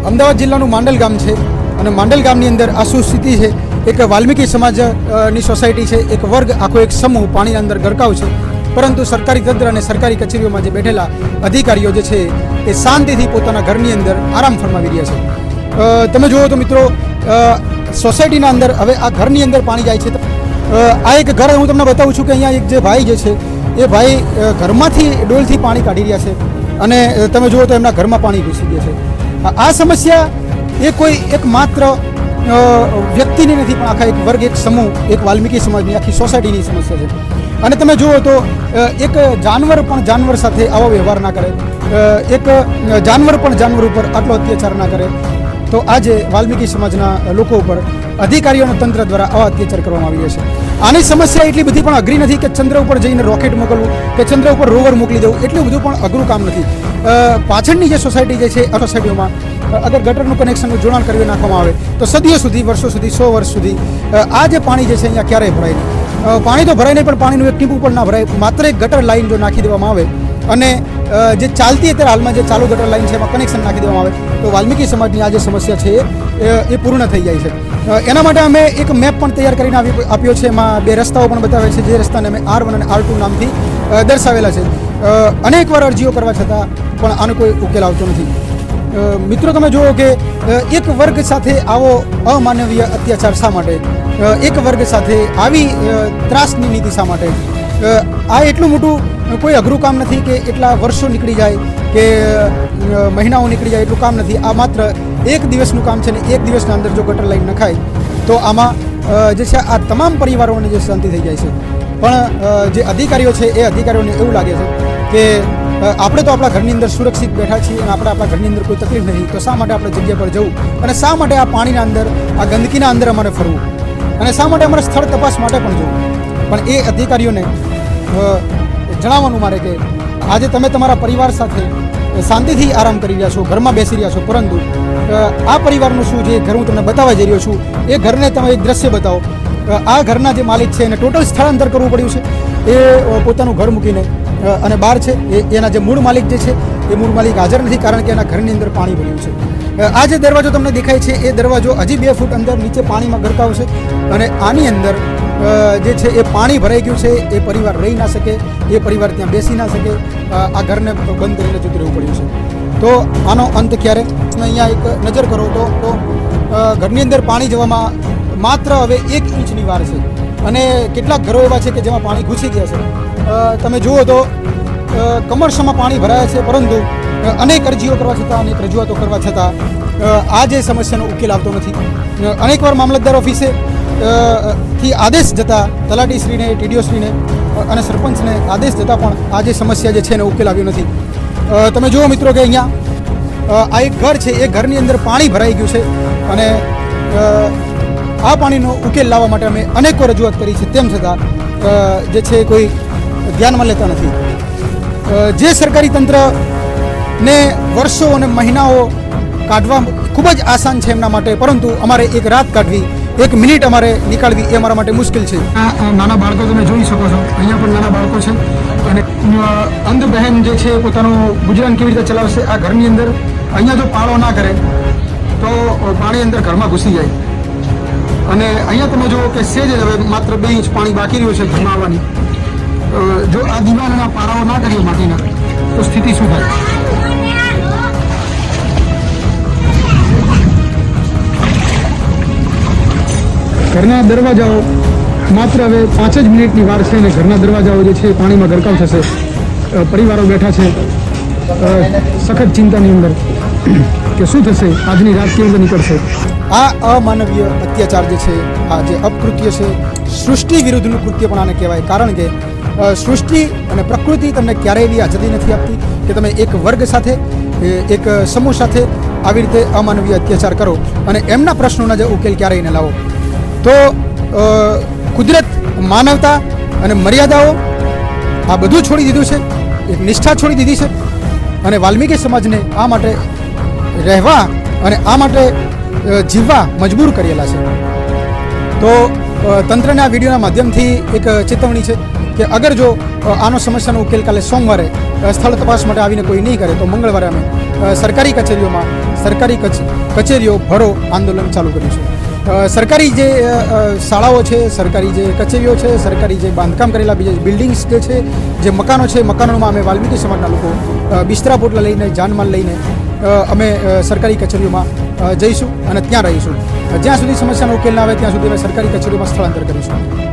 અમદાવાદ જિલ્લાનું માંડલ ગામ છે અને માંડલ ગામની અંદર આ શું સ્થિતિ છે, એક વાલ્મીકી સમાજની સોસાયટી છે, એક વર્ગ આખો એક સમૂહ પાણીની અંદર ગરકાવ છે, પરંતુ સરકારી તંત્ર અને સરકારી કચેરીઓમાં જે બેઠેલા અધિકારીઓ જે છે એ શાંતિથી પોતાના ઘરની અંદર આરામ ફરમાવી રહ્યા છે। તમે જુઓ તો મિત્રો, સોસાયટીના અંદર હવે આ ઘરની અંદર પાણી જાય છે। આ એક ઘર હું તમને બતાવું છું કે અહીંયા એક જે ભાઈ જે છે એ ભાઈ ઘરમાંથી ડોલથી પાણી કાઢી રહ્યા છે અને તમે જુઓ તો એમના ઘરમાં પાણી ઘૂસી ગયા છે। આ સમસ્યા એ કોઈ એક માત્ર વ્યક્તિની નથી, પણ આખા એક વર્ગ, એક સમૂહ, એક વાલ્મીકી સમાજની આખી સોસાયટીની સમસ્યા છે। અને તમે જુઓ તો એક જાનવર પણ જાનવર સાથે આવો વ્યવહાર ના કરે, એક જાનવર પણ જાનવર ઉપર આટલો અત્યાચાર ના કરે, તો આજે વાલ્મીકી સમાજના લોકો ઉપર અધિકારીઓ અને તંત્ર દ્વારા આવા અત્યાચાર કરવામાં આવી રહ્યા છે। આની સમસ્યા એટલી બધી પણ અઘરી નથી કે ચંદ્ર ઉપર જઈને રોકેટ મોકલવું કે ચંદ્ર ઉપર રોવર મોકલી દેવું, એટલું બધું પણ અઘરું કામ નથી। પાછળની જે સોસાયટી જે છે આ સોસાયટીઓમાં અગર ગટરનું કનેક્શનનું જોડાણ કરી નાખવામાં આવે તો સદીઓ સુધી, વર્ષો સુધી, 100 વર્ષ સુધી આ જે પાણી જે છે અહીંયા ક્યારેય ભરાય નહીં। પાણી તો ભરાય નહીં, પણ પાણીનું એક ટીપું પણ ના ભરાય। માત્ર એક ગટર લાઈન જો નાખી દેવામાં આવે અને જે ચાલતી અત્યારે હાલમાં જે ચાલુ ગટર લાઈન છે એમાં કનેક્શન નાખી દેવામાં આવે તો વાલ્મીકી સમાજની આ જે સમસ્યા છે એ પૂર્ણ થઈ જાય છે। એના માટે અમે એક મેપ પણ તૈયાર કરીને આપ્યો છે, એમાં 2 રસ્તાઓ પણ બતાવે છે, જે રસ્તાને અમે R1 અને R2 નામથી દર્શાવેલા છે। અનેકવાર અરજીઓ કરવા છતાં પણ આનો કોઈ ઉકેલ આવતો નથી। મિત્રો, તમે જુઓ કે એક વર્ગ સાથે આવો અમાનવીય અત્યાચાર શા માટે, એક વર્ગ સાથે આવી ત્રાસની નીતિ શા માટે? આ એટલું મોટું કોઈ અઘરું કામ નથી કે એટલા વર્ષો નીકળી જાય કે મહિનાઓ નીકળી જાય, એટલું કામ નથી। આ માત્ર એક દિવસનું કામ છે ને એક દિવસના અંદર જો ગટર લાઈન નખાય તો આમાં જે છે આ તમામ પરિવારોને જે શાંતિ થઈ જાય છે। પણ જે અધિકારીઓ છે એ અધિકારીઓને એવું લાગે છે કે આપણે તો આપણા ઘરની અંદર સુરક્ષિત બેઠા છીએ અને આપણે આપણા ઘરની અંદર કોઈ તકલીફ નથી, તો શા માટે આપણે જગ્યા પર જવું અને શા માટે આ પાણીના અંદર, આ ગંદકીના અંદર અમારે ફરવું અને શા માટે અમારે સ્થળ તપાસ માટે પણ જવું? પણ એ અધિકારીઓને જણાવવાનું મારે કે આજે તમે તમારા પરિવાર સાથે શાંતિથી આરામ કરી રહ્યા છો, ઘરમાં બેસી રહ્યા છો, પરંતુ આ પરિવારનું શું, જે ઘર હું તમને બતાવવા જઈ રહ્યો છું એ ઘરને તમે એક દ્રશ્ય બતાવો। આ ઘરના જે માલિક છે એને ટોટલ સ્થળાંતર કરવું પડ્યું છે, એ પોતાનું ઘર મૂકીને અને બહાર છે એના જે મૂળ માલિક જે છે એ મૂળ માલિક હાજર નથી, કારણ કે એના ઘરની અંદર પાણી ભર્યું છે। આ જે દરવાજો તમને દેખાય છે એ દરવાજો હજી 2 ફૂટ અંદર નીચે પાણીમાં ગરકાવ છે અને આની અંદર જે છે એ પાણી ભરાઈ ગયું છે। એ પરિવાર રહી ના શકે, એ પરિવાર ત્યાં બેસી ના શકે, આ ઘરને બંધ કરીને જતું રહેવું પડ્યું છે। તો આનો અંત ક્યારે? અહીંયા એક નજર કરો તો ઘરની અંદર પાણી જવામાં માત્ર હવે 1 ઇંચની વાર છે અને કેટલાક ઘરો એવા છે કે જેમાં પાણી ઘૂસી ગયા છે। તમે જુઓ તો કમરસામાં પાણી ભરાયા છે, પરંતુ અનેક અરજીઓ કરવા છતાં, અનેક રજૂઆતો કરવા છતાં આ જે સમસ્યાનો ઉકેલ આવતો નથી। અનેકવાર મામલતદાર ઓફિસે થી આદેશ જતા, તલાટીશ્રીને, ટીડીઓશ્રીને અને સરપંચને આદેશ જતાં પણ આ જે સમસ્યા જે છે એનો ઉકેલ આવ્યો નથી। તમે જુઓ મિત્રો કે અહીંયા આ એક ઘર છે, એ ઘરની અંદર પાણી ભરાઈ ગયું છે અને આ પાણીનો ઉકેલ લાવવા માટે અમે અનેકો રજૂઆત કરી છે, તેમ છતાં જે છે કોઈ ધ્યાનમાં લેતા નથી। જે સરકારી તંત્રને વર્ષો અને મહિનાઓ કાઢવા ખૂબ જ આસાન છે એમના માટે, પરંતુ અમારે એક રાત કાઢવી, 1 મિનિટ અમારે નીકાળવી એ અમારા માટે મુશ્કેલ છે। આ નાના બાળકો તમે જોઈ શકો છો, અહીંયા પણ નાના બાળકો છે અને અંધ બહેન જે છે પોતાનું ગુજરાન કેવી રીતે ચલાવશે આ ઘરની અંદર? અહીંયા જો પાળો ના કરે તો પાણી અંદર ઘરમાં ઘૂસી જાય અને અહીંયા તમે જુઓ કે સેજ હવે માત્ર 2 ઇંચ પાણી બાકી રહ્યું છે ઘરમાં આવવાની। જો આ દિવાલના પારાઓ ના કરીએ માટીના તો સ્થિતિ શું થાય? ઘરના દરવાજાઓ માત્ર હવે 5 જ મિનિટની વાર છે અને ઘરના દરવાજાઓ જે છે પાણીમાં ગરકાવ થશે। પરિવારો બેઠા છે સખત ચિંતાની અંદર કે શું થશે, આજની રાત કેવી રીતે નીકળશે। આ અમાનવીય અત્યાચાર જે છે, આ જે અપકૃત્ય છે, સૃષ્ટિ વિરુદ્ધનું કૃત્ય પણ આને કહેવાય, કારણ કે સૃષ્ટિ અને પ્રકૃતિ તમને ક્યારેય એવી આઝાદી નથી આપતી કે તમે એક વર્ગ સાથે, એક સમૂહ સાથે આવી રીતે અમાનવીય અત્યાચાર કરો અને એમના પ્રશ્નોના જે ઉકેલ ક્યારેય ન લાવો। તો કુદરત, માનવતા અને મર્યાદાઓ આ બધું છોડી દીધું છે, એક નિષ્ઠા છોડી દીધી છે અને વાલ્મીકી સમાજને આ માટે રહેવા અને આ માટે જીવવા મજબૂર કરેલા છે। તો તંત્રને આ વિડીયોના માધ્યમથી એક ચેતવણી છે કે અગર જો આનો સમસ્યાનો ઉકેલ કાલે સોમવારે સ્થળ તપાસ માટે આવીને કોઈ નહીં કરે તો મંગળવારે અમે સરકારી કચેરીઓમાં કચેરીઓ ભરો આંદોલન ચાલુ કરીશું. સરકારી જે શાળાઓ છે, સરકારી જે કચેરીઓ છે, સરકારી જે બાંધકામ કરેલા બીજા બિલ્ડિંગ્સ જે છે, જે મકાનો છે, મકાનોમાં અમે વાલ્મીકી સમાજના લોકો બિસ્તરા પોટલા લઈને, જાનમાલ લઈને અમે સરકારી કચેરીઓમાં જઈશું અને ત્યાં રહીશું. જ્યાં સુધી સમસ્યાનો ઉકેલ ના આવે ત્યાં સુધી અમે સરકારી કચેરીઓમાં સ્થળાંતર કરીશું.